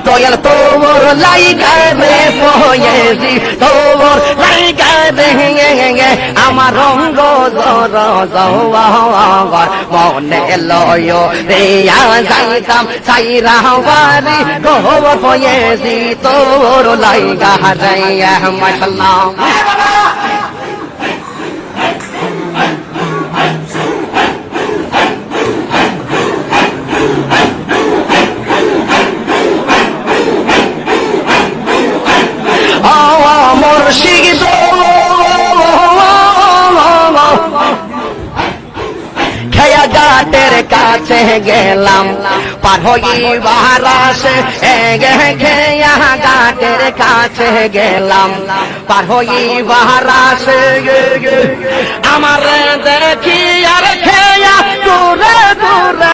Toyal tovor laika de poyesi tovor laika de amar rongo zoro zawar mone loyo reya saitam saira wari tovor poyesi tovor laika raya mashallah মুর্শিদ খেয়া ঘাটের কাছে গেলাম পার হইবার আসে খেয়া ঘাটের কাছে গেলাম পার হইবার আসে আমার দেখি আর